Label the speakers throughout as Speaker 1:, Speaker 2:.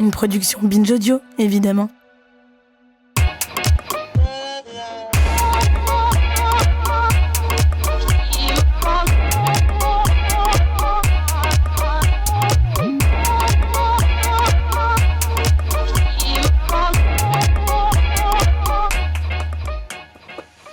Speaker 1: Une production Binge Audio, évidemment.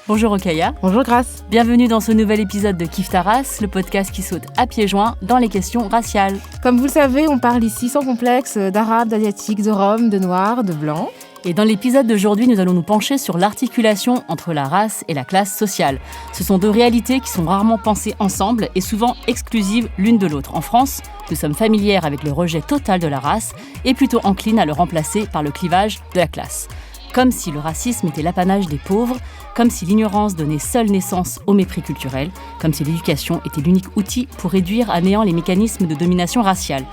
Speaker 2: Bonjour Rokhaya.
Speaker 3: Bonjour Grace.
Speaker 2: Bienvenue dans ce nouvel épisode de Kiffe ta race, le podcast qui saute à pieds joints dans les questions raciales.
Speaker 3: Comme vous le savez, on parle ici sans complexe d'arabes, d'asiatiques, de roms, de noirs, de blancs.
Speaker 2: Et dans l'épisode d'aujourd'hui, nous allons nous pencher sur l'articulation entre la race et la classe sociale. Ce sont deux réalités qui sont rarement pensées ensemble et souvent exclusives l'une de l'autre. En France, nous sommes familières avec le rejet total de la race et plutôt enclines à le remplacer par le clivage de la classe. Comme si le racisme était l'apanage des pauvres, comme si l'ignorance donnait seule naissance au mépris culturel, comme si l'éducation était l'unique outil pour réduire à néant les mécanismes de domination raciale.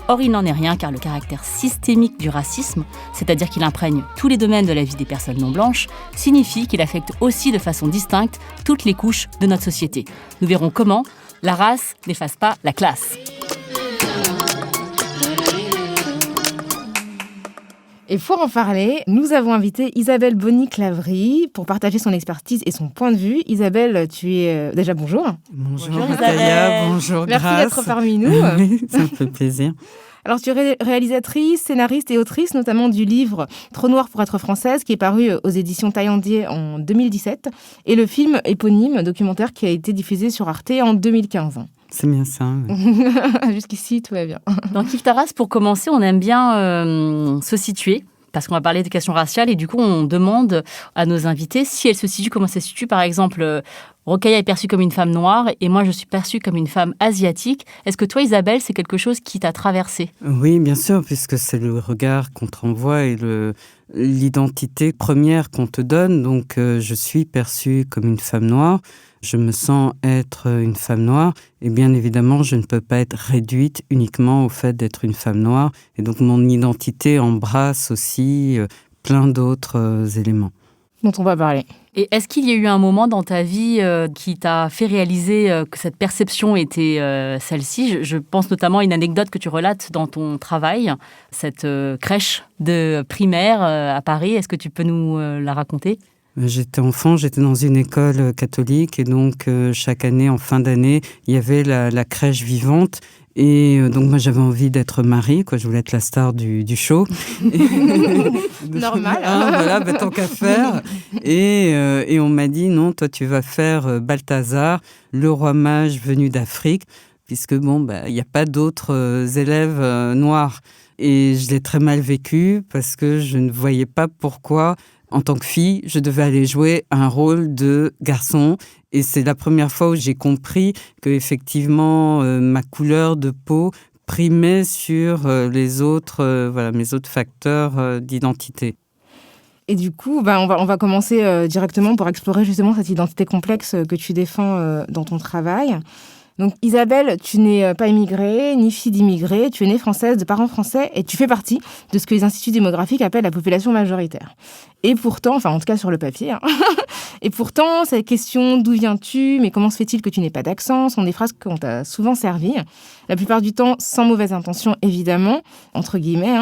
Speaker 2: Or, il n'en est rien car le caractère systémique du racisme, c'est-à-dire qu'il imprègne tous les domaines de la vie des personnes non blanches, signifie qu'il affecte aussi de façon distincte toutes les couches de notre société. Nous verrons comment la race n'efface pas la classe.
Speaker 3: Et pour en parler, nous avons invité Isabelle Bonny-Clavry pour partager son expertise et son point de vue. Isabelle, tu es... déjà bonjour.
Speaker 4: Bonjour Rokhaya, bonjour Grace.
Speaker 3: Merci d'être parmi nous.
Speaker 4: Oui, ça me fait plaisir.
Speaker 3: Alors, tu es réalisatrice, scénariste et autrice, notamment du livre Trop noir pour être française, qui est paru aux éditions Taillandier en 2017, et le film éponyme, documentaire qui a été diffusé sur Arte en 2015.
Speaker 4: C'est bien ça. Oui.
Speaker 3: Jusqu'ici, tout va bien.
Speaker 2: Dans Kiffe ta race, pour commencer, on aime bien se situer, parce qu'on va parler de questions raciales, et du coup, on demande à nos invités si elles se situent, comment ça se situe. Par exemple, Rokhaya est perçue comme une femme noire, et moi, je suis perçue comme une femme asiatique. Est-ce que toi, Isabelle, c'est quelque chose qui t'a traversé ?
Speaker 4: Oui, bien sûr, puisque c'est le regard qu'on te renvoie et l'identité première qu'on te donne. Donc, je suis perçue comme une femme noire. Je me sens être une femme noire et bien évidemment, je ne peux pas être réduite uniquement au fait d'être une femme noire. Et donc, mon identité embrasse aussi plein d'autres éléments.
Speaker 3: Dont on va parler.
Speaker 2: Et est-ce qu'il y a eu un moment dans ta vie qui t'a fait réaliser que cette perception était celle-ci ? Je pense notamment à une anecdote que tu relates dans ton travail, cette crèche de primaire à Paris. Est-ce que tu peux nous la raconter ?
Speaker 4: J'étais enfant, j'étais dans une école catholique et donc chaque année, en fin d'année, il y avait la crèche vivante. Et donc moi j'avais envie d'être Marie, quoi. Je voulais être la star du show.
Speaker 3: Normal.
Speaker 4: Voilà, tant qu'à faire. Et on m'a dit non, toi tu vas faire Balthazar, le roi mage venu d'Afrique, puisque il n'y a pas d'autres élèves noirs. Et je l'ai très mal vécu parce que je ne voyais pas pourquoi, en tant que fille, je devais aller jouer un rôle de garçon. Et c'est la première fois où j'ai compris qu'effectivement, ma couleur de peau primait sur les autres, mes autres facteurs d'identité.
Speaker 3: Et du coup, on va commencer directement pour explorer justement cette identité complexe que tu défends dans ton travail. Donc Isabelle, tu n'es pas immigrée, ni fille d'immigrés, tu es née française, de parents français, et tu fais partie de ce que les instituts démographiques appellent la population majoritaire. Et pourtant, en tout cas sur le papier, et pourtant, cette question « d'où viens-tu ? Mais comment se fait-il que tu n'aies pas d'accent ?» sont des phrases qu'on t'a souvent servies, la plupart du temps sans mauvaise intention, évidemment, entre guillemets,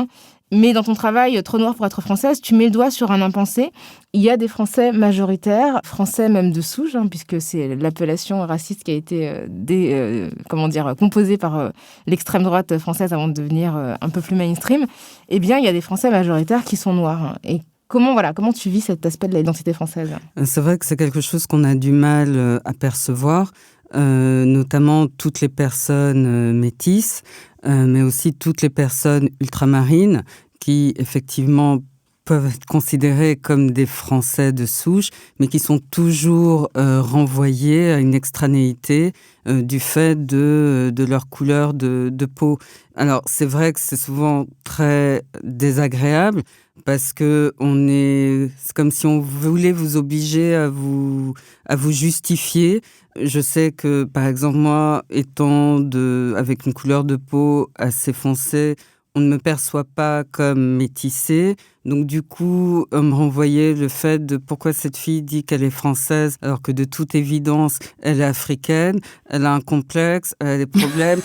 Speaker 3: Mais dans ton travail, Trop noir pour être française, tu mets le doigt sur un impensé. Il y a des Français majoritaires, Français même de souche, puisque c'est l'appellation raciste qui a été composée par l'extrême droite française avant de devenir un peu plus mainstream. Eh bien, il y a des Français majoritaires qui sont noirs. Et comment tu vis cet aspect de l'identité française ?
Speaker 4: C'est vrai que c'est quelque chose qu'on a du mal à percevoir, notamment toutes les personnes métisses, mais aussi toutes les personnes ultramarines qui, effectivement, peuvent être considérés comme des Français de souche, mais qui sont toujours renvoyés à une extranéité du fait de leur couleur de peau. Alors, c'est vrai que c'est souvent très désagréable parce que c'est comme si on voulait vous obliger à vous justifier. Je sais que, par exemple, moi, étant avec une couleur de peau assez foncée, on ne me perçoit pas comme métissée. Donc du coup, on me renvoyait le fait de pourquoi cette fille dit qu'elle est française alors que de toute évidence, elle est africaine, elle a un complexe, elle a des problèmes.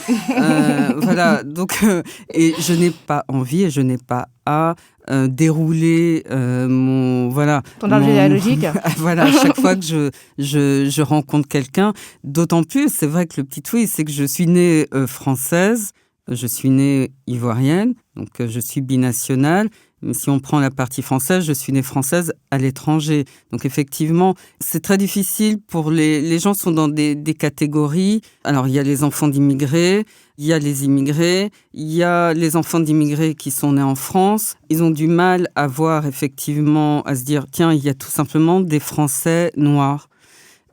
Speaker 4: Voilà, donc, et je n'ai pas envie et je n'ai pas à dérouler mon... Voilà,
Speaker 3: ton arbre généalogique.
Speaker 4: Voilà, à chaque fois que je rencontre quelqu'un. D'autant plus, c'est vrai que le petit twist, c'est que je suis née française, je suis née ivoirienne, donc je suis binationale. Mais si on prend la partie française, je suis née française à l'étranger. Donc effectivement, c'est très difficile pour les gens sont dans des catégories. Alors il y a les enfants d'immigrés, il y a les immigrés, il y a les enfants d'immigrés qui sont nés en France. Ils ont du mal à voir effectivement, à se dire tiens, il y a tout simplement des Français noirs.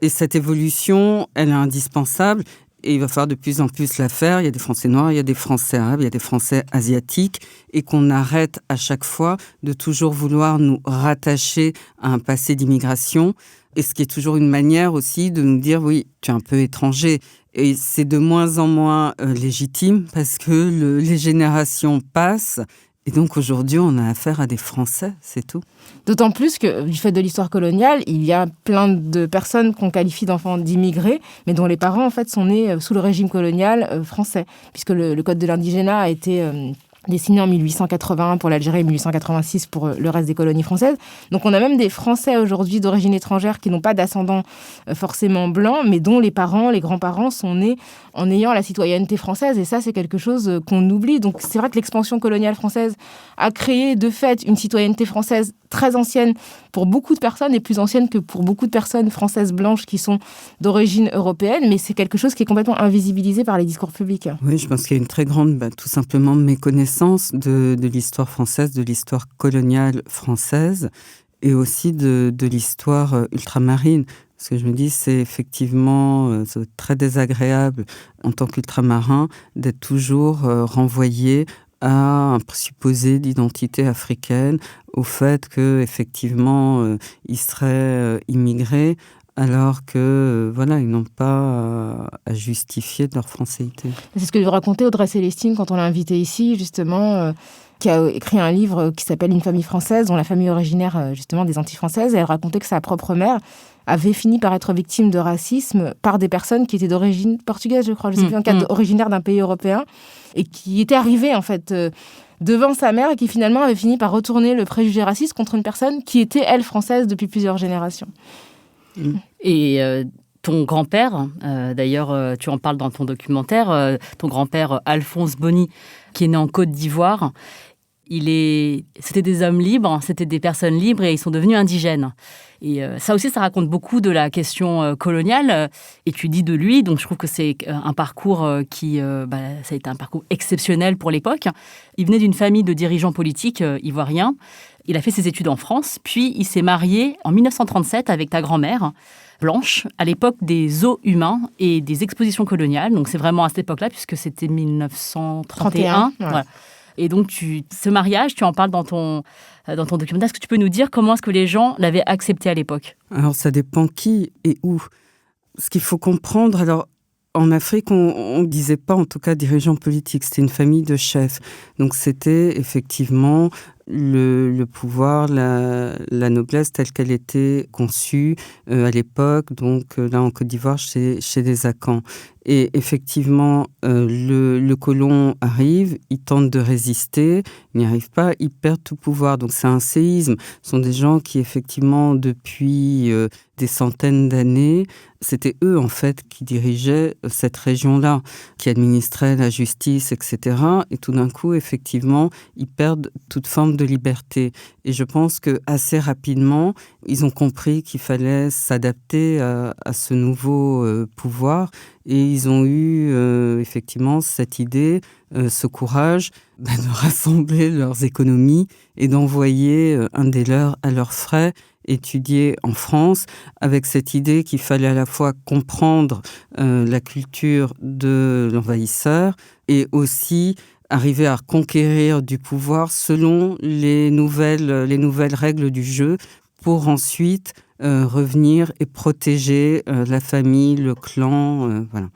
Speaker 4: Et cette évolution, elle est indispensable. Et il va falloir de plus en plus la faire. Il y a des Français noirs, il y a des Français arabes, il y a des Français asiatiques. Et qu'on arrête à chaque fois de toujours vouloir nous rattacher à un passé d'immigration. Et ce qui est toujours une manière aussi de nous dire, oui, tu es un peu étranger. Et c'est de moins en moins légitime parce que les générations passent. Et donc aujourd'hui, on a affaire à des Français, c'est tout.
Speaker 3: D'autant plus que, du fait de l'histoire coloniale, il y a plein de personnes qu'on qualifie d'enfants d'immigrés, mais dont les parents, en fait, sont nés sous le régime colonial français, puisque le Code de l'indigénat a été dessiné en 1881 pour l'Algérie et 1886 pour le reste des colonies françaises. Donc on a même des Français aujourd'hui d'origine étrangère qui n'ont pas d'ascendants forcément blancs, mais dont les parents, les grands-parents sont nés en ayant la citoyenneté française. Et ça, c'est quelque chose qu'on oublie. Donc c'est vrai que l'expansion coloniale française a créé de fait une citoyenneté française très ancienne pour beaucoup de personnes et plus ancienne que pour beaucoup de personnes françaises blanches qui sont d'origine européenne, mais c'est quelque chose qui est complètement invisibilisé par les discours publics.
Speaker 4: Oui, je pense qu'il y a une très grande, tout simplement, méconnaissance de l'histoire française, de l'histoire coloniale française et aussi de l'histoire ultramarine. Ce que je me dis, c'est effectivement très désagréable en tant qu'ultramarin d'être toujours renvoyé à un présupposé d'identité africaine, au fait qu'effectivement, ils seraient immigrés, alors que voilà, ils n'ont pas à justifier de leur françaisité.
Speaker 3: C'est ce que racontait Audrey Célestine quand on l'a invitée ici, justement, qui a écrit un livre qui s'appelle Une famille française, dont la famille est originaire justement des Antilles françaises. Et elle racontait que sa propre mère avait fini par être victime de racisme par des personnes qui étaient d'origine portugaise, je crois, je sais plus, en cas originaire d'un pays européen, et qui étaient arrivées en fait devant sa mère et qui finalement avait fini par retourner le préjugé raciste contre une personne qui était, elle, française depuis plusieurs générations.
Speaker 2: Et ton grand-père, d'ailleurs, tu en parles dans ton documentaire, ton grand-père Alphonse Bonny, qui est né en Côte d'Ivoire, c'était des hommes libres, c'était des personnes libres et ils sont devenus indigènes. Et ça aussi, ça raconte beaucoup de la question coloniale. Et tu dis de lui, donc je trouve que c'est un parcours ça a été un parcours exceptionnel pour l'époque. Il venait d'une famille de dirigeants politiques ivoiriens. Il a fait ses études en France, puis il s'est marié en 1937 avec ta grand-mère, Blanche, à l'époque des zoos humains et des expositions coloniales. Donc c'est vraiment à cette époque-là, puisque c'était 1931.
Speaker 3: Ouais.
Speaker 2: Voilà. Et donc, ce mariage, tu en parles dans ton documentaire. Est-ce que tu peux nous dire comment est-ce que les gens l'avaient accepté à l'époque ?
Speaker 4: Alors, ça dépend qui et où. Ce qu'il faut comprendre, alors, en Afrique, on ne disait pas, en tout cas, dirigeants politiques. C'était une famille de chefs. Donc, c'était effectivement le pouvoir, la noblesse telle qu'elle était conçue à l'époque. Donc, là, en Côte d'Ivoire, chez les Akans. Et effectivement, le colon arrive, il tente de résister, il n'y arrive pas, il perd tout pouvoir. Donc c'est un séisme. Ce sont des gens qui, effectivement, depuis des centaines d'années, c'était eux, en fait, qui dirigeaient cette région-là, qui administraient la justice, etc. Et tout d'un coup, effectivement, ils perdent toute forme de liberté. Et je pense qu'assez rapidement, ils ont compris qu'il fallait s'adapter à ce nouveau pouvoir. Et ils ont eu effectivement cette idée, ce courage de rassembler leurs économies et d'envoyer un des leurs à leurs frais étudier en France, avec cette idée qu'il fallait à la fois comprendre la culture de l'envahisseur et aussi arriver à conquérir du pouvoir selon les nouvelles règles du jeu pour ensuite revenir et protéger la famille, le clan, voilà.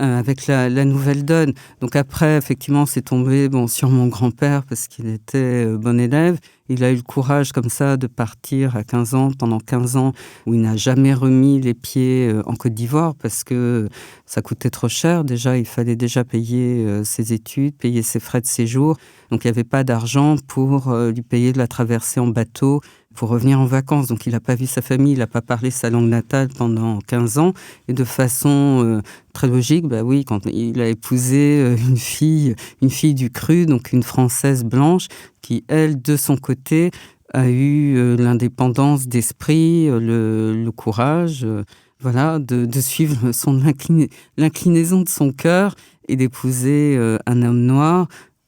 Speaker 4: avec la nouvelle donne. Donc après, effectivement, c'est tombé sur mon grand-père parce qu'il était bon élève. Il a eu le courage comme ça de partir à 15 ans, pendant 15 ans, où il n'a jamais remis les pieds en Côte d'Ivoire parce que ça coûtait trop cher. Déjà, il fallait déjà payer ses études, payer ses frais de séjour. Donc il n'y avait pas d'argent pour lui payer de la traversée en bateau pour revenir en vacances. Donc il n'a pas vu sa famille, il n'a pas parlé sa langue natale pendant 15 ans. Et de façon très logique, oui, quand il a épousé une fille du cru, donc une Française blanche, qui, elle, de son côté, a eu l'indépendance d'esprit, le courage, de suivre l'inclinaison de son cœur et d'épouser un homme noir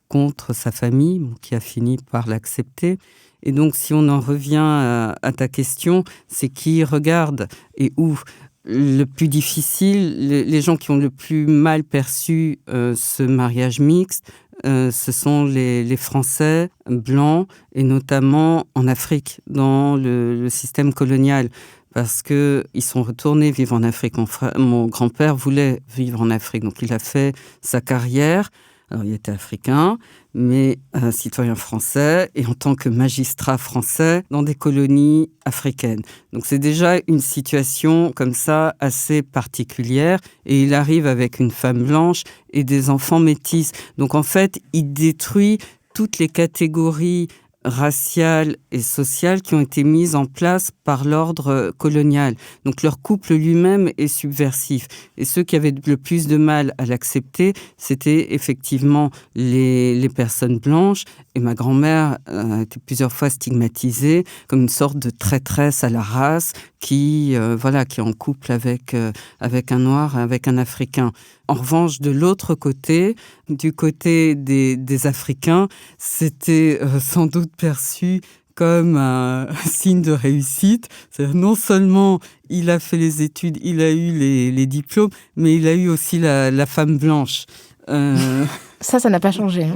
Speaker 4: contre sa famille, qui a fini par l'accepter. Et donc, si on en revient à ta question, c'est qui regarde et où. Le plus difficile, les gens qui ont le plus mal perçu ce mariage mixte, ce sont les Français blancs, et notamment en Afrique, dans le système colonial. Parce qu'ils sont retournés vivre en Afrique. Mon grand-père voulait vivre en Afrique, donc il a fait sa carrière. Alors, il était africain, mais citoyen français et en tant que magistrat français dans des colonies africaines. Donc, c'est déjà une situation comme ça assez particulière. Et il arrive avec une femme blanche et des enfants métis. Donc, en fait, il détruit toutes les catégories raciales et sociales qui ont été mises en place par l'ordre colonial. Donc leur couple lui-même est subversif. Et ceux qui avaient le plus de mal à l'accepter, c'était effectivement les personnes blanches. Et ma grand-mère a été plusieurs fois stigmatisée comme une sorte de traîtresse à la race qui est en couple avec un noir, avec un africain. En revanche, de l'autre côté, du côté des Africains, c'était sans doute perçu comme un signe de réussite. C'est-à-dire, non seulement il a fait les études, il a eu les diplômes, mais il a eu aussi la femme blanche.
Speaker 3: Ça n'a pas changé.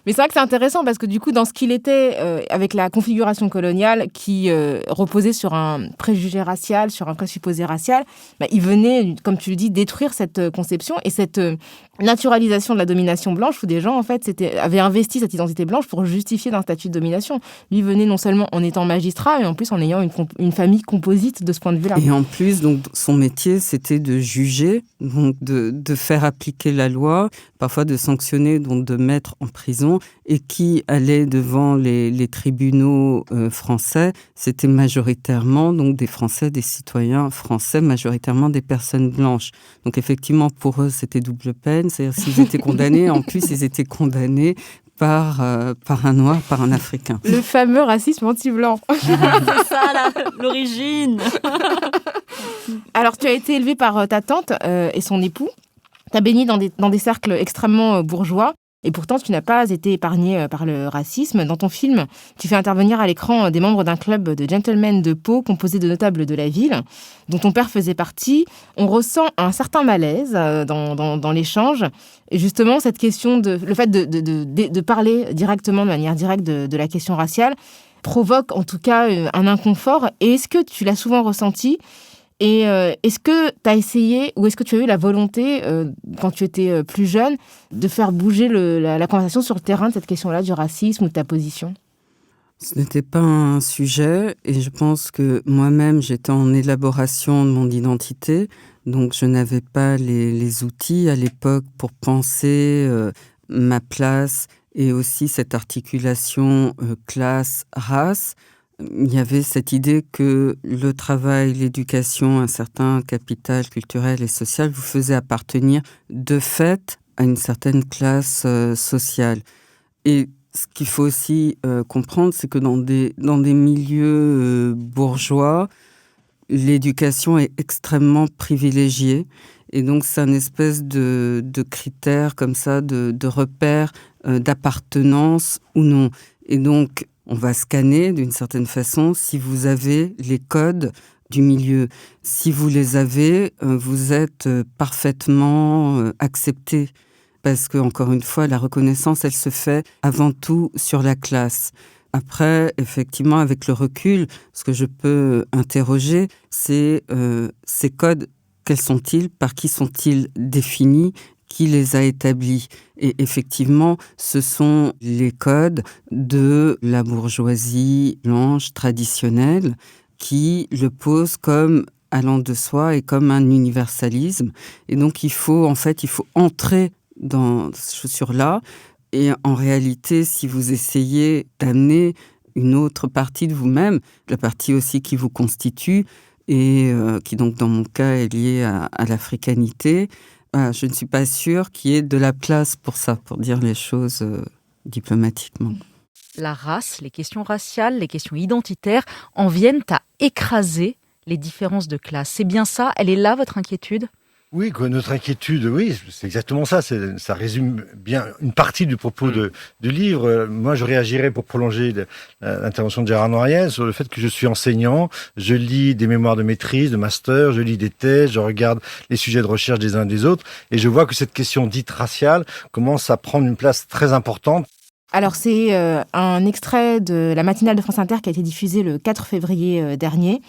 Speaker 3: Mais c'est vrai que c'est intéressant parce que du coup, dans ce qu'il était, avec la configuration coloniale qui reposait sur un préjugé racial, sur un présupposé racial, il venait, comme tu le dis, détruire cette conception et cette naturalisation de la domination blanche où des gens, en fait, avaient investi cette identité blanche pour justifier d'un statut de domination. Lui venait non seulement en étant magistrat, mais en plus en ayant une famille composite de ce point de vue-là.
Speaker 4: Et en plus, donc, son métier, c'était de juger, donc de faire appliquer la loi, parfois de sanctionner, donc de mettre en prison. Et qui allait devant les tribunaux français, c'était majoritairement donc des Français, des citoyens français, majoritairement des personnes blanches. Donc effectivement, pour eux, c'était double peine. C'est-à-dire s'ils étaient condamnés, en plus, ils étaient condamnés par un noir, par un africain.
Speaker 3: Le fameux racisme anti-blanc.
Speaker 2: C'est ça, l'origine.
Speaker 3: Alors, tu as été élevée par ta tante et son époux. Tu as baigné dans des cercles extrêmement bourgeois. Et pourtant, tu n'as pas été épargnée par le racisme. Dans ton film, tu fais intervenir à l'écran des membres d'un club de gentlemen de Pau composé de notables de la ville, dont ton père faisait partie. On ressent un certain malaise dans l'échange. Et justement, cette question, le fait de parler directement, de manière directe, de la question raciale, provoque en tout cas un inconfort. Et est-ce que tu l'as souvent ressenti ? Et est-ce que tu as essayé, ou est-ce que tu as eu la volonté, quand tu étais plus jeune, de faire bouger la conversation sur le terrain de cette question-là, du racisme ou de ta position ?
Speaker 4: Ce n'était pas un sujet, et je pense que moi-même, j'étais en élaboration de mon identité, donc je n'avais pas les outils à l'époque pour penser ma place, et aussi cette articulation classe-race. Il y avait cette idée que le travail, l'éducation, un certain capital culturel et social vous faisait appartenir de fait à une certaine classe sociale. Et ce qu'il faut aussi comprendre, c'est que dans des milieux bourgeois, l'éducation est extrêmement privilégiée. Et donc, c'est un espèce de critère comme ça, de repère d'appartenance ou non. Et donc, on va scanner d'une certaine façon si vous avez les codes du milieu. Si vous les avez, vous êtes parfaitement accepté. Parce que, encore une fois, la reconnaissance, elle se fait avant tout sur la classe. Après, effectivement, avec le recul, ce que je peux interroger, c'est ces codes, quels sont-ils, par qui sont-ils définis, qui les a établis? Et effectivement, ce sont les codes de la bourgeoisie blanche traditionnelle qui le posent comme allant de soi et comme un universalisme. Et donc, il faut entrer dans ces chaussures-là. Et en réalité, si vous essayez d'amener une autre partie de vous-même, la partie aussi qui vous constitue, et qui donc dans mon cas est liée à l'africanité, je ne suis pas sûre qu'il y ait de la place pour ça, pour dire les choses diplomatiquement.
Speaker 5: La race, les questions raciales, les questions identitaires en viennent à écraser les différences de classe. C'est bien ça? Elle est là, votre inquiétude?
Speaker 6: Oui, notre inquiétude, oui, c'est exactement ça. Ça résume bien une partie du propos du livre. Moi, je réagirais pour prolonger l'intervention de Gérard Noiriel sur le fait que je suis enseignant. Je lis des mémoires de maîtrise, de master, je lis des thèses, je regarde les sujets de recherche des uns des autres. Et je vois que cette question dite raciale commence à prendre une place très importante.
Speaker 3: Alors, c'est un extrait de la matinale de France Inter qui a été diffusé le 4 février dernier.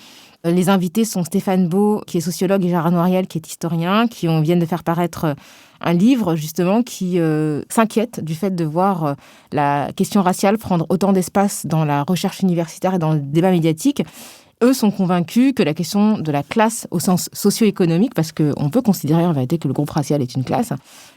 Speaker 3: Les invités sont Stéphane Beau, qui est sociologue, et Gérard Noiriel, qui est historien, qui viennent de faire paraître un livre, justement, qui s'inquiète du fait de voir la question raciale prendre autant d'espace dans la recherche universitaire et dans le débat médiatique. Eux sont convaincus que la question de la classe au sens socio-économique, parce qu'on peut considérer en vérité que le groupe racial est une classe,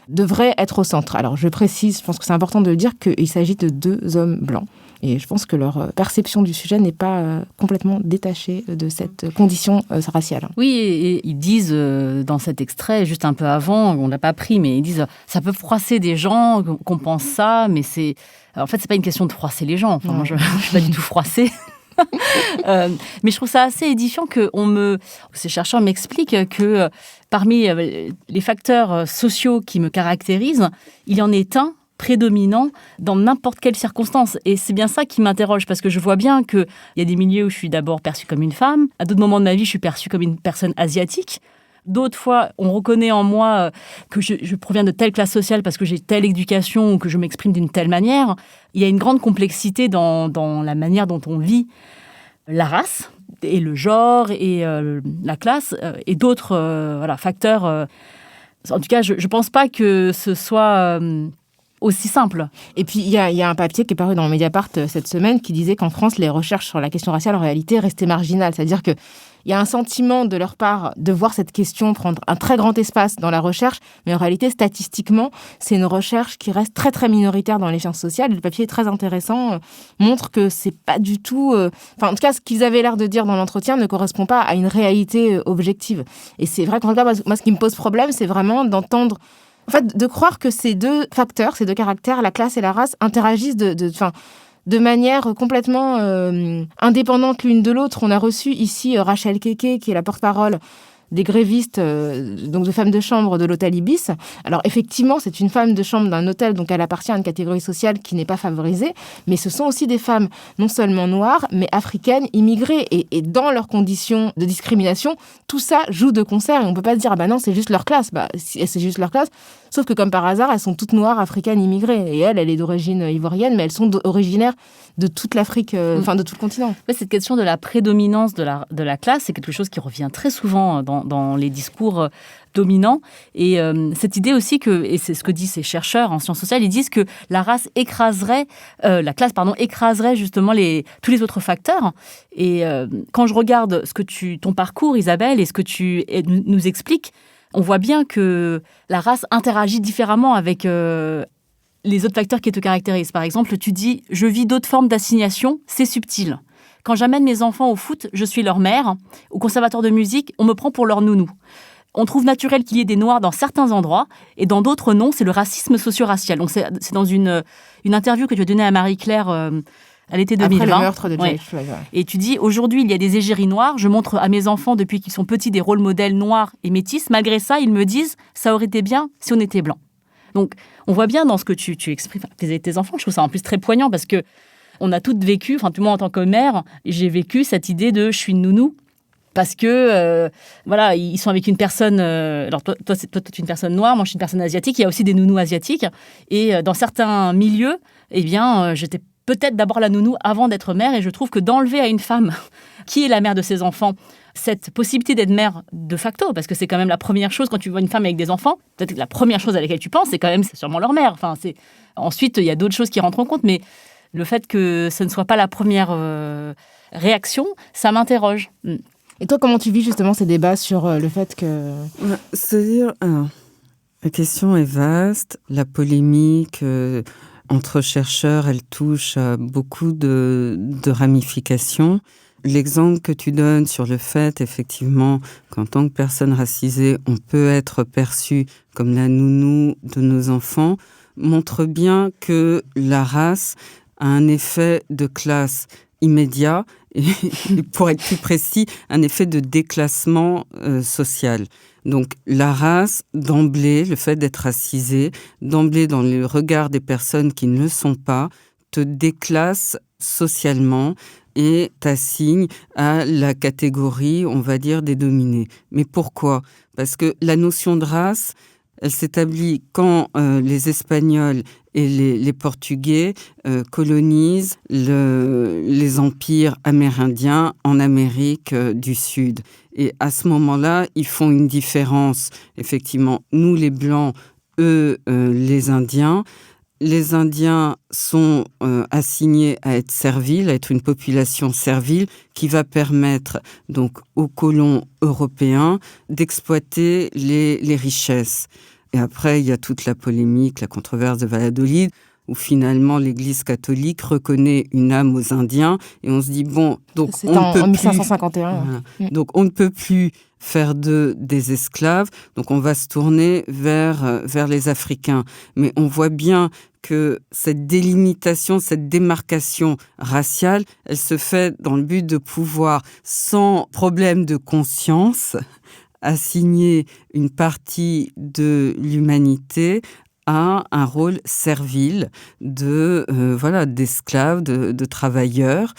Speaker 3: devrait être au centre. Alors je précise, je pense que c'est important de le dire, qu'il s'agit de 2 hommes blancs. Et je pense que leur perception du sujet n'est pas complètement détachée de cette condition raciale.
Speaker 2: Oui, et ils disent dans cet extrait, juste un peu avant, on ne l'a pas pris, mais ils disent ça peut froisser des gens, qu'on pense ça, mais en fait, c'est pas une question de froisser les gens. Enfin, moi, je ne suis pas du tout froissée. Mais je trouve ça assez édifiant que ces chercheurs m'expliquent que parmi les facteurs sociaux qui me caractérisent, il y en est un prédominant dans n'importe quelle circonstance. Et c'est bien ça qui m'interroge, parce que je vois bien qu'il y a des milieux où je suis d'abord perçue comme une femme, à d'autres moments de ma vie, je suis perçue comme une personne asiatique. D'autres fois, on reconnaît en moi que je proviens de telle classe sociale parce que j'ai telle éducation ou que je m'exprime d'une telle manière. Il y a une grande complexité dans la manière dont on vit la race et le genre et la classe et d'autres facteurs. En tout cas, je ne pense pas que ce soit aussi simple.
Speaker 3: Et puis, il y a un papier qui est paru dans Mediapart cette semaine qui disait qu'en France, les recherches sur la question raciale, en réalité, restaient marginales. C'est-à-dire qu'il y a un sentiment de leur part de voir cette question prendre un très grand espace dans la recherche, mais en réalité, statistiquement, c'est une recherche qui reste très, très minoritaire dans les sciences sociales. Le papier est très intéressant, montre que c'est pas du tout... en tout cas, ce qu'ils avaient l'air de dire dans l'entretien ne correspond pas à une réalité objective. Et c'est vrai qu'en tout cas, moi, ce qui me pose problème, c'est vraiment d'entendre... En fait, de croire que ces 2 facteurs, ces 2 caractères, la classe et la race, interagissent de manière complètement indépendante l'une de l'autre. On a reçu ici Rachel Keke, qui est la porte-parole des grévistes, donc de femmes de chambre de l'hôtel Ibis. Alors effectivement, c'est une femme de chambre d'un hôtel, donc elle appartient à une catégorie sociale qui n'est pas favorisée, mais ce sont aussi des femmes non seulement noires, mais africaines, immigrées. Et dans leurs conditions de discrimination, tout ça joue de concert. Et on ne peut pas se dire, non, c'est juste leur classe. C'est juste leur classe. Sauf que comme par hasard, elles sont toutes noires, africaines, immigrées. Et elle est d'origine ivoirienne, mais elles sont originaires de toute l'Afrique, de tout le continent.
Speaker 2: Cette question de la prédominance de la classe, c'est quelque chose qui revient très souvent dans les discours dominants. Et cette idée aussi et c'est ce que disent ces chercheurs en sciences sociales, ils disent que la classe écraserait justement tous les autres facteurs. Et quand je regarde ton parcours, Isabelle, et ce que tu nous expliques, on voit bien que la race interagit différemment avec les autres facteurs qui te caractérisent. Par exemple, tu dis « je vis d'autres formes d'assignation, c'est subtil ». Quand j'amène mes enfants au foot, je suis leur mère. Au conservatoire de musique, on me prend pour leur nounou. On trouve naturel qu'il y ait des noirs dans certains endroits et dans d'autres non, c'est le racisme socio-racial. Donc c'est dans une interview que tu as donnée à Marie-Claire à l'été 2020.
Speaker 3: Après le meurtre de George Floyd.
Speaker 2: Et tu dis, aujourd'hui, il y a des égéries noires. Je montre à mes enfants, depuis qu'ils sont petits, des rôles modèles noirs et métis. Malgré ça, ils me disent, ça aurait été bien si on était blanc. Donc, on voit bien dans ce que tu exprimes avec tes enfants. Je trouve ça en plus très poignant parce que on a toutes vécu, tout le monde en tant que mère, j'ai vécu cette idée de je suis une nounou. Parce que, ils sont avec une personne... alors, toi, tu es une personne noire, moi, je suis une personne asiatique. Il y a aussi des nounous asiatiques. Et dans certains milieux, j'étais peut-être d'abord la nounou avant d'être mère. Et je trouve que d'enlever à une femme qui est la mère de ses enfants cette possibilité d'être mère de facto, parce que c'est quand même la première chose quand tu vois une femme avec des enfants, peut-être que la première chose à laquelle tu penses, c'est sûrement leur mère. Ensuite, il y a d'autres choses qui rentrent en compte, mais le fait que ce ne soit pas la première réaction, ça m'interroge.
Speaker 3: Et toi, comment tu vis justement ces débats sur le fait que...
Speaker 4: C'est-à-dire, la question est vaste, la polémique entre chercheurs, elle touche à beaucoup de ramifications. L'exemple que tu donnes sur le fait, effectivement, qu'en tant que personne racisée, on peut être perçu comme la nounou de nos enfants, montre bien que la race a un effet de classe immédiat et, pour être plus précis, un effet de déclassement social. Donc la race, d'emblée, le fait d'être racisé, d'emblée dans le regard des personnes qui ne le sont pas, te déclasse socialement et t'assigne à la catégorie, on va dire, des dominés. Mais pourquoi ? Parce que la notion de race, elle s'établit quand les Espagnols et les Portugais colonisent les empires amérindiens en Amérique du Sud. Et à ce moment-là, ils font une différence. Effectivement, nous les Blancs, eux les Indiens. Les Indiens sont assignés à être serviles, à être une population servile qui va permettre donc aux colons européens d'exploiter les richesses. Et après, il y a toute la polémique, la controverse de Valladolid, où finalement l'Église catholique reconnaît une âme aux Indiens. Et on se dit, bon, donc
Speaker 3: c'est
Speaker 4: on ne peut
Speaker 3: en
Speaker 4: plus...
Speaker 3: 1551.
Speaker 4: Voilà. Donc on ne peut plus faire d'eux des esclaves, donc on va se tourner vers les Africains. Mais on voit bien que cette délimitation, cette démarcation raciale, elle se fait dans le but de pouvoir, sans problème de conscience, assigner une partie de l'humanité à un rôle servile d'esclaves, de travailleurs,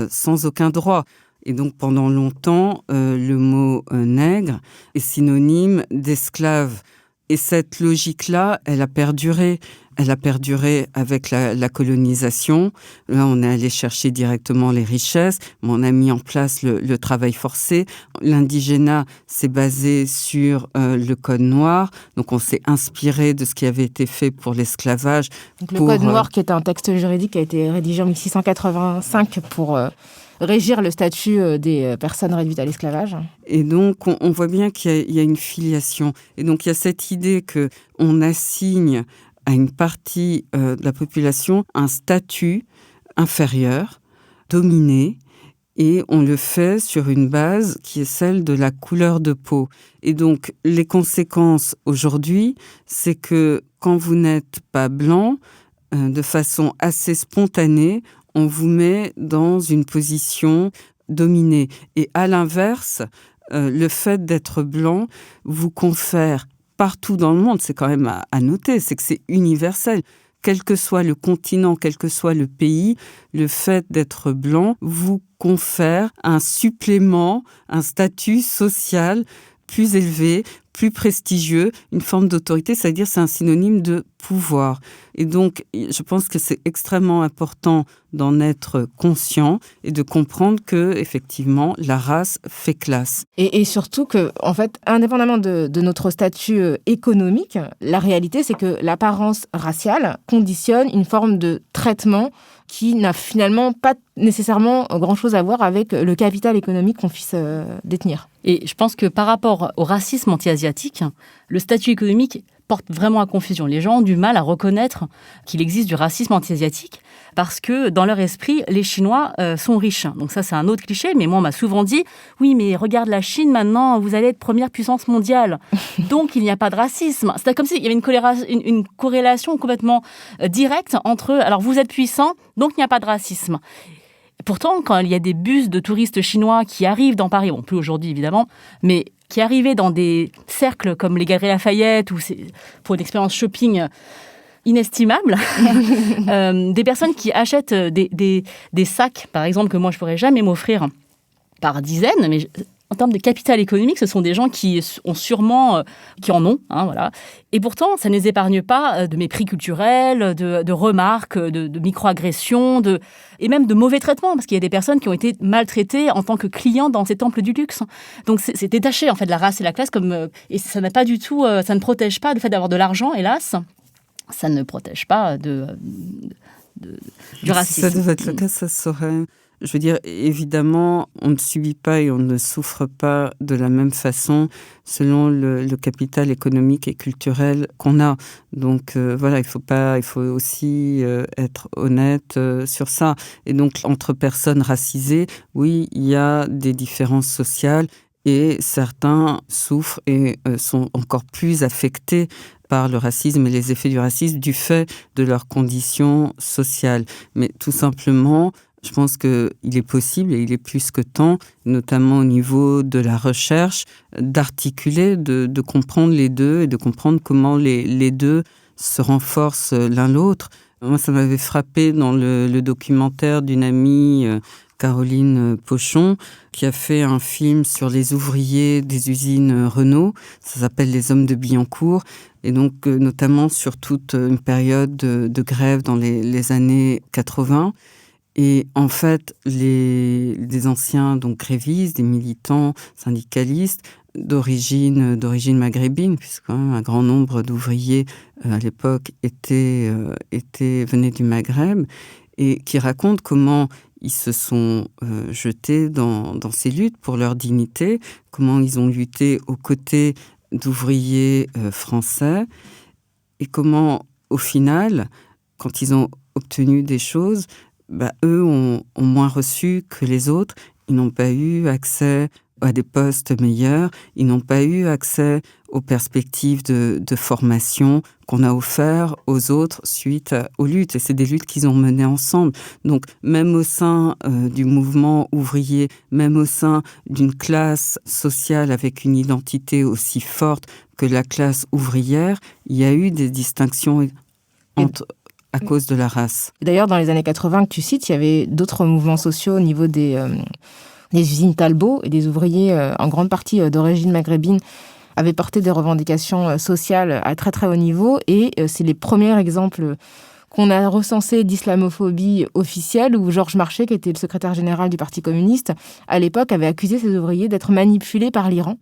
Speaker 4: sans aucun droit. Et donc, pendant longtemps, le mot nègre est synonyme d'esclave. Et cette logique-là, elle a perduré. Elle a perduré avec la colonisation. Là, on est allé chercher directement les richesses, mais on a mis en place le travail forcé. L'indigénat s'est basé sur le Code noir. Donc, on s'est inspiré de ce qui avait été fait pour l'esclavage.
Speaker 3: Donc, le Code noir, qui est un texte juridique qui a été rédigé en 1685 pour... régir le statut des personnes réduites à l'esclavage.
Speaker 4: Et donc, on voit bien qu'il y a une filiation. Et donc, il y a cette idée qu'on assigne à une partie de la population un statut inférieur, dominé, et on le fait sur une base qui est celle de la couleur de peau. Et donc, les conséquences aujourd'hui, c'est que quand vous n'êtes pas blanc, de façon assez spontanée, on vous met dans une position dominée. Et à l'inverse, le fait d'être blanc vous confère partout dans le monde, c'est quand même à noter, c'est que c'est universel. Quel que soit le continent, quel que soit le pays, le fait d'être blanc vous confère un supplément, un statut social plus élevé, plus prestigieux, une forme d'autorité, c'est-à-dire c'est un synonyme de pouvoir. Et donc, je pense que c'est extrêmement important d'en être conscient et de comprendre que, effectivement, la race fait classe.
Speaker 3: Et surtout que, en fait, indépendamment de notre statut économique, la réalité, c'est que l'apparence raciale conditionne une forme de traitement qui n'a finalement pas nécessairement grand-chose à voir avec le capital économique qu'on puisse détenir.
Speaker 2: Et je pense que par rapport au racisme anti-asiatique, le statut économique porte vraiment à confusion. Les gens ont du mal à reconnaître qu'il existe du racisme anti-asiatique parce que dans leur esprit, les Chinois sont riches. Donc ça, c'est un autre cliché, mais moi, on m'a souvent dit « Oui, mais regarde la Chine, maintenant, vous allez être première puissance mondiale. Donc, il n'y a pas de racisme. » C'était comme s'il y avait une corrélation complètement directe entre « Alors, vous êtes puissant, donc il n'y a pas de racisme. » Pourtant, quand il y a des bus de touristes chinois qui arrivent dans Paris, bon, plus aujourd'hui évidemment, mais qui arrivaient dans des cercles comme les Galeries Lafayette, ou pour une expérience shopping inestimable, des personnes qui achètent des sacs, par exemple, que moi je pourrais jamais m'offrir par dizaines, mais En termes de capital économique, ce sont des gens qui ont sûrement, qui en ont, voilà. Et pourtant, ça ne les épargne pas de mépris culturel, de remarques, de microagressions, et même de mauvais traitements, parce qu'il y a des personnes qui ont été maltraitées en tant que clients dans ces temples du luxe. Donc c'est détaché en fait de la race et la classe, et ça n'a pas du tout, ça ne protège pas le fait d'avoir de l'argent, hélas. Ça ne protège pas du racisme.
Speaker 4: Si ça devait être le cas, ça serait... Je veux dire, évidemment, on ne subit pas et on ne souffre pas de la même façon selon le capital économique et culturel qu'on a. Donc voilà, il faut aussi être honnête sur ça. Et donc, entre personnes racisées, oui, il y a des différences sociales et certains souffrent et sont encore plus affectés par le racisme et les effets du racisme du fait de leurs conditions sociales. Mais tout simplement, je pense qu'il est possible, et il est plus que temps, notamment au niveau de la recherche, d'articuler, de comprendre les deux et de comprendre comment les deux se renforcent l'un l'autre. Moi, ça m'avait frappé dans le documentaire d'une amie, Caroline Pochon, qui a fait un film sur les ouvriers des usines Renault. Ça s'appelle Les Hommes de Billancourt. Et donc, notamment sur toute une période de grève dans les années 80. Et en fait, des anciens donc grévistes, des militants syndicalistes d'origine maghrébine, puisque quand même un grand nombre d'ouvriers à l'époque venaient du Maghreb, et qui racontent comment ils se sont jetés dans ces luttes pour leur dignité, comment ils ont lutté aux côtés d'ouvriers français, et comment, au final, quand ils ont obtenu des choses, eux ont moins reçu que les autres. Ils n'ont pas eu accès à des postes meilleurs. Ils n'ont pas eu accès aux perspectives de formation qu'on a offert aux autres suite aux luttes. Et c'est des luttes qu'ils ont menées ensemble. Donc, même au sein du mouvement ouvrier, même au sein d'une classe sociale avec une identité aussi forte que la classe ouvrière, il y a eu des distinctions à cause de la race.
Speaker 3: D'ailleurs, dans les années 80 que tu cites, il y avait d'autres mouvements sociaux au niveau des usines Talbot, et des ouvriers, en grande partie d'origine maghrébine, avaient porté des revendications sociales à très très haut niveau. Et c'est les premiers exemples qu'on a recensés d'islamophobie officielle, où Georges Marchais, qui était le secrétaire général du Parti communiste, à l'époque, avait accusé ces ouvriers d'être manipulés par l'Iran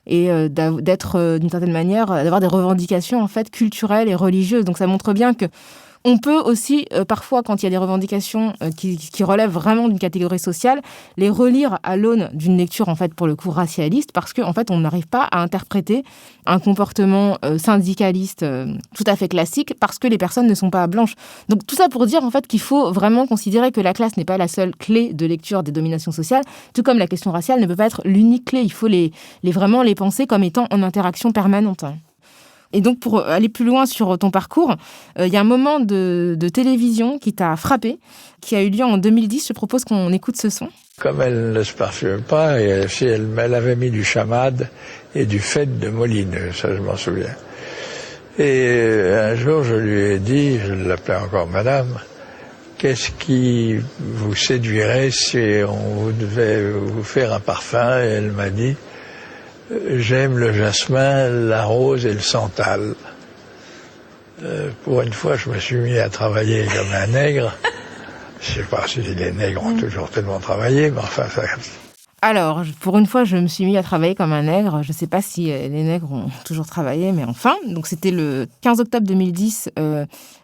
Speaker 3: et d'être, d'une certaine manière, d'avoir des revendications en fait culturelles et religieuses. Donc ça montre bien que on peut aussi, parfois, quand il y a des revendications qui relèvent vraiment d'une catégorie sociale, les relire à l'aune d'une lecture, en fait, pour le coup, racialiste, parce qu'en fait, on n'arrive pas à interpréter un comportement syndicaliste tout à fait classique, parce que les personnes ne sont pas blanches. Donc, tout ça pour dire, en fait, qu'il faut vraiment considérer que la classe n'est pas la seule clé de lecture des dominations sociales, tout comme la question raciale ne peut pas être l'unique clé. Il faut vraiment les penser comme étant en interaction permanente. Et donc, pour aller plus loin sur ton parcours, il y a un moment de télévision qui t'a frappé, qui a eu lieu en 2010. Je propose qu'on écoute ce son.
Speaker 7: Comme elle ne se parfume pas, elle avait mis du chamade et du fait de molineux, ça je m'en souviens. Et un jour, je lui ai dit, je l'appelais encore madame, qu'est-ce qui vous séduirait si on devait vous faire un parfum? Et elle m'a dit, j'aime le jasmin, la rose et le santal. Pour une fois, je me suis mis à travailler comme un nègre. Je sais pas si les nègres ont toujours tellement travaillé, mais enfin, ça...
Speaker 3: Alors, pour une fois, je me suis mis à travailler comme un nègre. Je ne sais pas si les nègres ont toujours travaillé, mais enfin. Donc, c'était le 15 octobre 2010.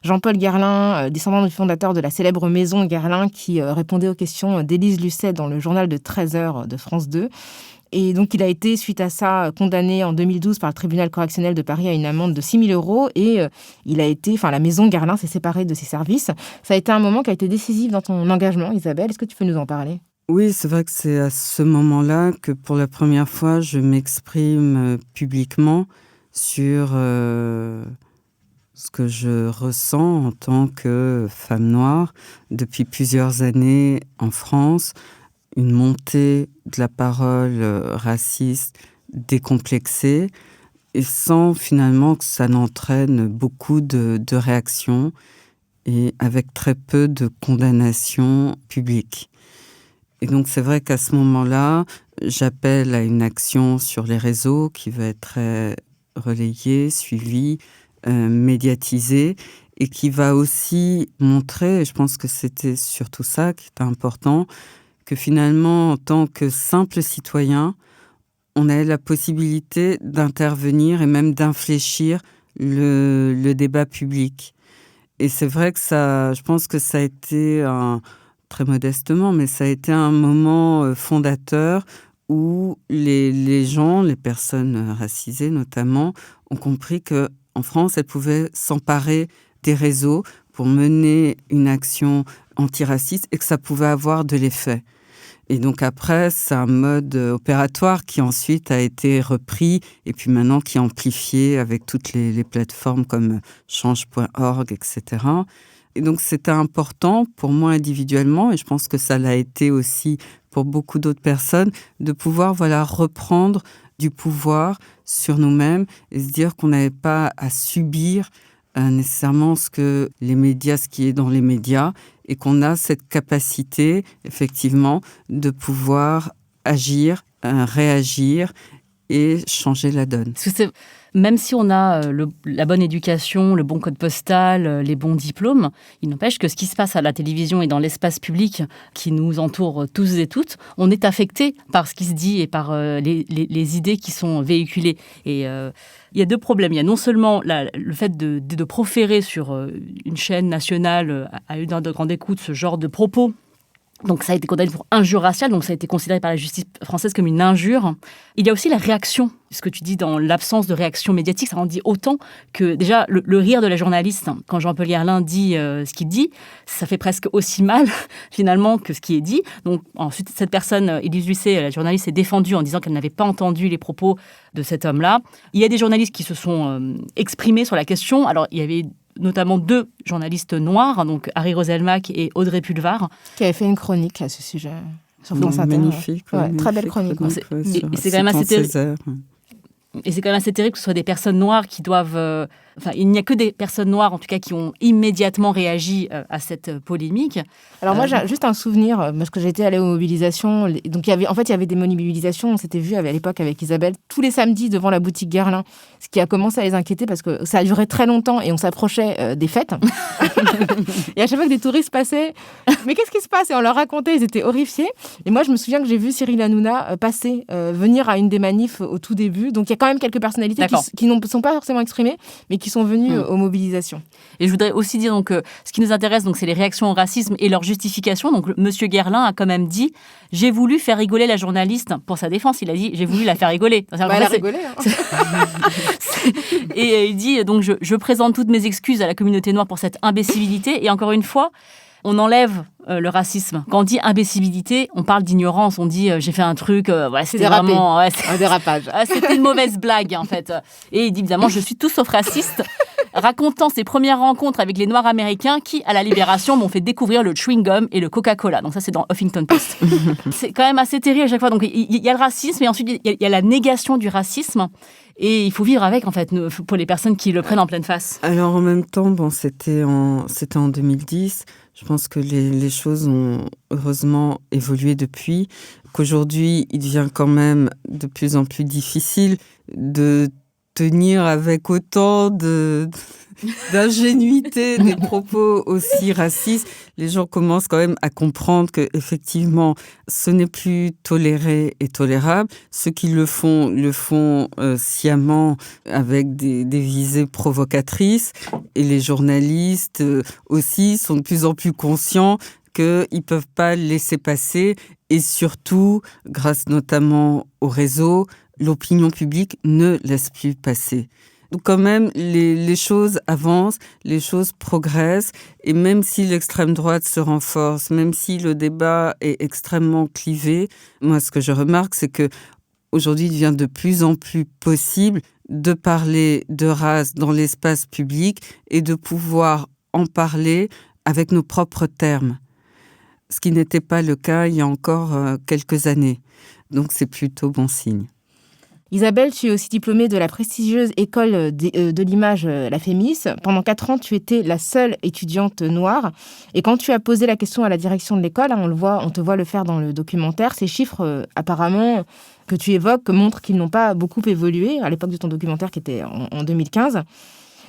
Speaker 3: Jean-Paul Guerlain, descendant du fondateur de la célèbre maison Guerlain, qui répondait aux questions d'Élise Lucet dans le journal de 13h de France 2. Et donc, il a été, suite à ça, condamné en 2012 par le tribunal correctionnel de Paris à une amende de 6 000 €. Et la maison Guerlain s'est séparée de ses services. Ça a été un moment qui a été décisif dans ton engagement, Isabelle. Est-ce que tu peux nous en parler ?
Speaker 4: Oui, c'est vrai que c'est à ce moment-là que pour la première fois, je m'exprime publiquement sur ce que je ressens en tant que femme noire depuis plusieurs années en France. Une montée de la parole raciste décomplexée, et sans finalement que ça n'entraîne beaucoup de réactions, et avec très peu de condamnations publiques. Et donc c'est vrai qu'à ce moment-là, j'appelle à une action sur les réseaux qui va être très relayée, suivie, médiatisée, et qui va aussi montrer, et je pense que c'était surtout ça qui était important, que finalement, en tant que simple citoyen, on a la possibilité d'intervenir et même d'infléchir le débat public. Et c'est vrai que je pense que ça a été, très modestement, mais ça a été un moment fondateur où les gens, les personnes racisées notamment, ont compris qu'en France, elles pouvaient s'emparer des réseaux pour mener une action antiraciste et que ça pouvait avoir de l'effet. Et donc après, c'est un mode opératoire qui ensuite a été repris et puis maintenant qui est amplifié avec toutes les plateformes comme change.org, etc. Et donc c'était important pour moi individuellement, et je pense que ça l'a été aussi pour beaucoup d'autres personnes, de pouvoir reprendre du pouvoir sur nous-mêmes et se dire qu'on n'avait pas à subir nécessairement ce qui est dans les médias, et qu'on a cette capacité, effectivement, de pouvoir agir, réagir et changer la donne.
Speaker 2: Parce que même si on a la bonne éducation, le bon code postal, les bons diplômes, il n'empêche que ce qui se passe à la télévision et dans l'espace public qui nous entoure tous et toutes, on est affecté par ce qui se dit et par les idées qui sont véhiculées. Et il y a deux problèmes. Il y a non seulement le fait de proférer sur une chaîne nationale à une heure de grande écoute ce genre de propos. Donc ça a été condamné pour injure raciale, donc ça a été considéré par la justice française comme une injure. Il y a aussi la réaction, ce que tu dis dans l'absence de réaction médiatique, ça en dit autant que déjà le rire de la journaliste, quand Jean-Paul Guerlain dit ce qu'il dit, ça fait presque aussi mal finalement que ce qui est dit. Donc ensuite, cette personne, Élise Lucet, la journaliste, s'est défendue en disant qu'elle n'avait pas entendu les propos de cet homme-là. Il y a des journalistes qui se sont exprimés sur la question. Alors il y avait notamment 2 journalistes noirs, donc Harry Roselmack et Audrey Pulvar.
Speaker 3: Qui avait fait une chronique à ce sujet sur France Inter.
Speaker 4: Magnifique.
Speaker 3: Très belle chronique.
Speaker 2: Et c'est quand même assez terrible. Et c'est quand même assez terrible que ce soit des personnes noires qui doivent... il n'y a que des personnes noires, en tout cas, qui ont immédiatement réagi à cette polémique.
Speaker 3: Alors moi, j'ai juste un souvenir, parce que j'étais allée aux mobilisations. Donc, il y avait des mobilisations. On s'était vu à l'époque avec Isabelle tous les samedis devant la boutique Guerlain, ce qui a commencé à les inquiéter parce que ça a duré très longtemps et on s'approchait des fêtes. Et à chaque fois que des touristes passaient, mais qu'est-ce qui se passe? Et on leur racontait, ils étaient horrifiés. Et moi, je me souviens que j'ai vu Cyril Hanouna venir à une des manifs au tout début. Donc, il y a quand même quelques personnalités qui ne sont pas forcément exprimées, mais qui sont venus aux mobilisations.
Speaker 2: Et je voudrais aussi dire donc, ce qui nous intéresse, donc, c'est les réactions au racisme et leur justification. Donc, Monsieur Guerlain a quand même dit « J'ai voulu faire rigoler la journaliste ». Pour sa défense, il a dit « J'ai voulu la faire rigoler ».
Speaker 3: Elle a rigolé.
Speaker 2: Et il dit donc « Je présente toutes mes excuses à la communauté noire pour cette imbécilité ». Et encore une fois, on enlève le racisme. Quand on dit imbécilité, on parle d'ignorance. On dit j'ai fait un truc, c'était vraiment
Speaker 3: un dérapage.
Speaker 2: C'était une mauvaise blague en fait. Et il dit évidemment je suis tout sauf raciste, racontant ses premières rencontres avec les Noirs américains qui, à la Libération, m'ont fait découvrir le chewing-gum et le Coca-Cola. Donc ça c'est dans Huffington Post. C'est quand même assez terrible à chaque fois. Donc il y a le racisme et ensuite il y a la négation du racisme. Et il faut vivre avec, en fait, pour les personnes qui le prennent en pleine face.
Speaker 4: Alors, en même temps, c'était en 2010. Je pense que les choses ont heureusement évolué depuis. Qu'aujourd'hui, il devient quand même de plus en plus difficile de tenir avec autant d'ingénuité des propos aussi racistes. Les gens commencent quand même à comprendre que effectivement, ce n'est plus toléré et tolérable. Ceux qui le font sciemment avec des visées provocatrices. Et les journalistes aussi sont de plus en plus conscients qu'ils ne peuvent pas laisser passer. Et surtout, grâce notamment au réseau, l'opinion publique ne laisse plus passer. Donc quand même, les choses avancent, les choses progressent, et même si l'extrême droite se renforce, même si le débat est extrêmement clivé, moi ce que je remarque, c'est que aujourd'hui, il devient de plus en plus possible de parler de race dans l'espace public et de pouvoir en parler avec nos propres termes. Ce qui n'était pas le cas il y a encore quelques années. Donc c'est plutôt bon signe.
Speaker 3: Isabelle, tu es aussi diplômée de la prestigieuse école de l'image, la FEMIS. Pendant 4 ans, tu étais la seule étudiante noire. Et quand tu as posé la question à la direction de l'école, on te voit le faire dans le documentaire, ces chiffres apparemment que tu évoques montrent qu'ils n'ont pas beaucoup évolué à l'époque de ton documentaire qui était en 2015.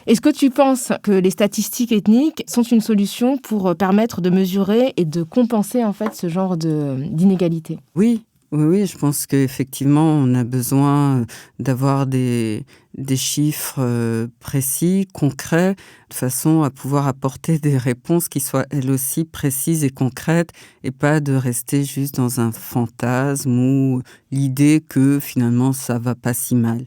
Speaker 3: Est-ce que tu penses que les statistiques ethniques sont une solution pour permettre de mesurer et de compenser en fait ce genre d'inégalité ?
Speaker 4: Oui, je pense qu'effectivement, on a besoin d'avoir des chiffres précis, concrets, de façon à pouvoir apporter des réponses qui soient elles aussi précises et concrètes, et pas de rester juste dans un fantasme ou l'idée que finalement ça va pas si mal.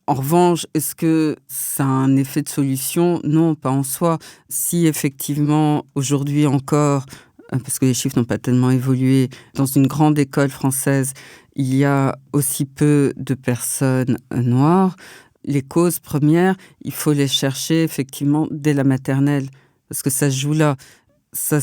Speaker 4: En revanche, est-ce que ça a un effet de solution ? Non, pas en soi. Si effectivement, aujourd'hui encore, parce que les chiffres n'ont pas tellement évolué, dans une grande école française, il y a aussi peu de personnes noires, les causes premières, il faut les chercher effectivement dès la maternelle, parce que ça se joue là. Ça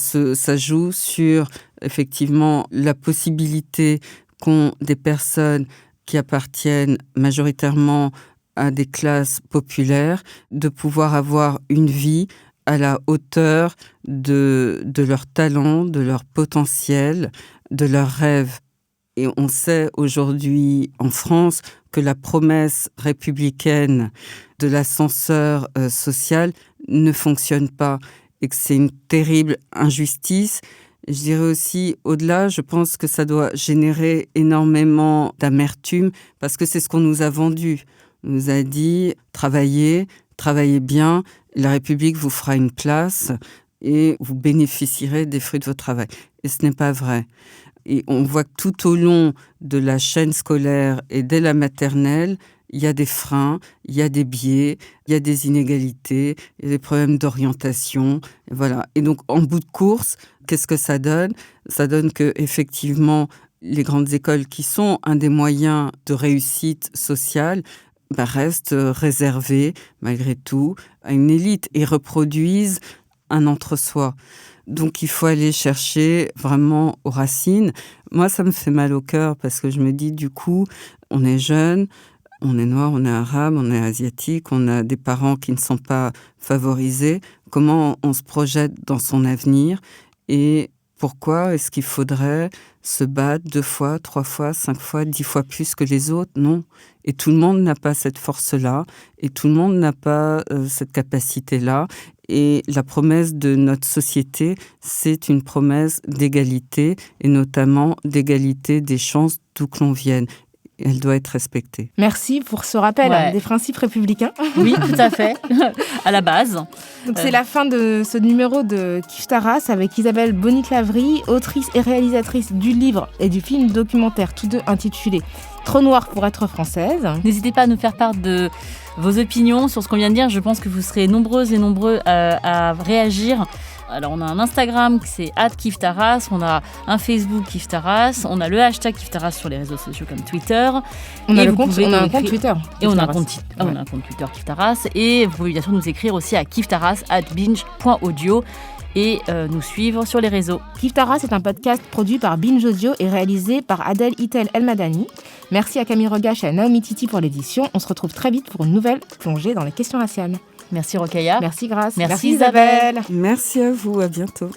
Speaker 4: joue sur effectivement la possibilité qu'ont des personnes qui appartiennent majoritairement à des classes populaires de pouvoir avoir une vie à la hauteur de leur talent, de leur potentiel, de leurs rêves. Et on sait aujourd'hui en France que la promesse républicaine de l'ascenseur social ne fonctionne pas et que c'est une terrible injustice. Je dirais aussi, au-delà, je pense que ça doit générer énormément d'amertume parce que c'est ce qu'on nous a vendu. On nous a dit, travaillez bien, la République vous fera une place et vous bénéficierez des fruits de votre travail. Et ce n'est pas vrai. Et on voit que tout au long de la chaîne scolaire et dès la maternelle, il y a des freins, il y a des biais, il y a des inégalités, il y a des problèmes d'orientation. Et voilà. Et donc, en bout de course, qu'est-ce que ça donne ? Ça donne que, effectivement, les grandes écoles qui sont un des moyens de réussite sociale restent réservées, malgré tout, à une élite et reproduisent un entre-soi. Donc, il faut aller chercher vraiment aux racines. Moi, ça me fait mal au cœur parce que je me dis, du coup, on est jeune, on est noir, on est arabe, on est asiatique, on a des parents qui ne sont pas favorisés. Comment on se projette dans son avenir et pourquoi est-ce qu'il faudrait se battre 2 fois, 3 fois, 5 fois, 10 fois plus que les autres ? Non. Et tout le monde n'a pas cette force-là et tout le monde n'a pas cette capacité-là. Et la promesse de notre société, c'est une promesse d'égalité et notamment d'égalité des chances d'où que l'on vienne. Elle doit être respectée.
Speaker 3: Merci pour ce rappel des principes républicains.
Speaker 2: Oui, tout à fait, à la base.
Speaker 3: Donc c'est la fin de ce numéro de Kif Taras avec Isabelle Boni-Clavry, autrice et réalisatrice du livre et du film documentaire, tous deux intitulés « Trop noire pour être française ».
Speaker 2: N'hésitez pas à nous faire part de vos opinions sur ce qu'on vient de dire. Je pense que vous serez nombreuses et nombreux à réagir. Alors, on a un Instagram, c'est @KifTaras, on a un Facebook KifTaras, on a le hashtag KifTaras sur les réseaux sociaux comme Twitter.
Speaker 3: On a un compte Twitter.
Speaker 2: Et on a un compte Twitter KifTaras. Et vous pouvez bien sûr nous écrire aussi à kiftaras@binge.audio et nous suivre sur les réseaux.
Speaker 3: Kif Taras est un podcast produit par Binge Audio et réalisé par Adèle Itel El-Madani. Merci à Camille Regache et à Naomi Titi pour l'édition. On se retrouve très vite pour une nouvelle plongée dans les questions raciales.
Speaker 2: Merci Rokhaya.
Speaker 3: Merci Grace.
Speaker 2: Merci Isabelle.
Speaker 4: Merci à vous, à bientôt.